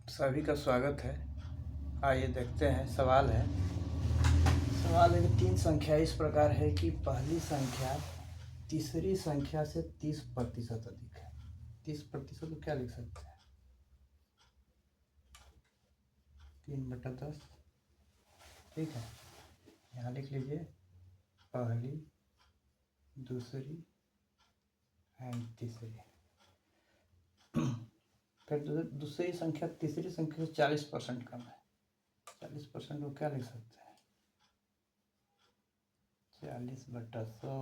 सभी का स्वागत है। आइए देखते हैं। सवाल है कि तीन संख्या इस प्रकार है कि पहली संख्या तीसरी संख्या से 30% अधिक है। 30% तो क्या लिख सकते हैं? 3/10। ठीक है, यहाँ लिख लीजिए पहली, दूसरी एंड तीसरी। फिर दूसरी संख्या तीसरी संख्या से 40% कम है। 40% को क्या लिख सकते हैं? 40/100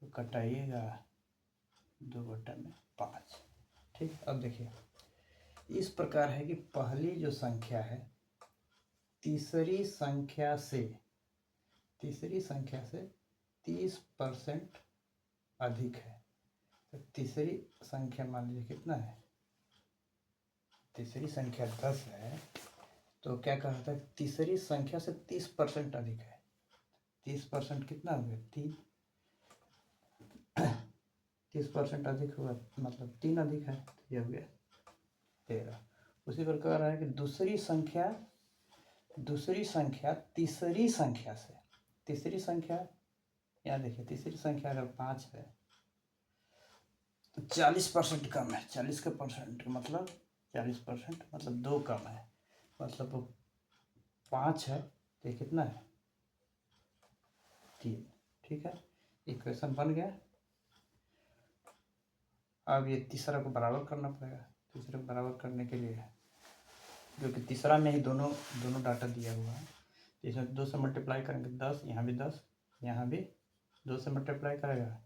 तो कटाइएगा 2/5। ठीक, अब देखिए इस प्रकार है कि पहली जो संख्या है तीसरी संख्या से 30% अधिक है। तो तीसरी संख्या मान लीजिए कितना है? तीसरी संख्या 10 है, तो क्या कहा था? तीसरी संख्या से 30% अधिक है। 30% कितना हो गया? 30% अधिक हुआ मतलब 3 अधिक है, तो ये हो गया 13। उसी प्रकार है कि दूसरी संख्या तीसरी संख्या यहाँ देखिए, तीसरी संख्या अगर 5 है तो 40% कम है। 40% मतलब 40% मतलब 2 कम है, मतलब वो 5 है तो ये कितना है? 3। ठीक है, इक्वेशन बन गया। अब ये तीसरा को बराबर करना पड़ेगा। तीसरे को बराबर करने के लिए जो कि तीसरा में ही दोनों डाटा दिया हुआ है, तो इसमें 2 से मल्टीप्लाई करेंगे 10, यहाँ भी 10, यहाँ भी 2 से मल्टीप्लाई करेगा,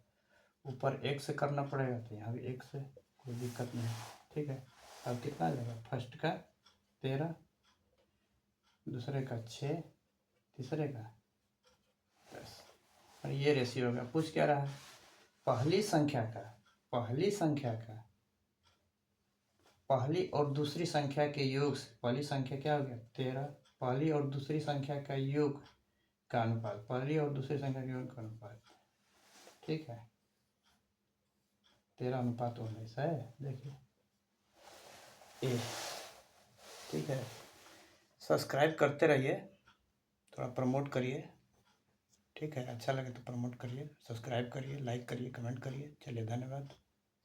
ऊपर 1 से करना पड़ेगा तो यहाँ भी 1 से, कोई दिक्कत नहीं। ठीक है, अब कितना आ जाएगा? फर्स्ट का 13, दूसरे का 6, तीसरे का 10। और ये रेशियो होगा। पूछ क्या रहा है? पहली और दूसरी संख्या के योग से, पहली संख्या क्या हो गया? 13, पहली और दूसरी संख्या का योग का अनुपात, पहली और दूसरी संख्या के योग का अनुपात। ठीक है, 13:19 है। देखिए ए। ठीक है, सब्सक्राइब करते रहिए, थोड़ा प्रमोट करिए। ठीक है, अच्छा लगे तो प्रमोट करिए, सब्सक्राइब करिए, लाइक करिए, कमेंट करिए। चलिए, धन्यवाद।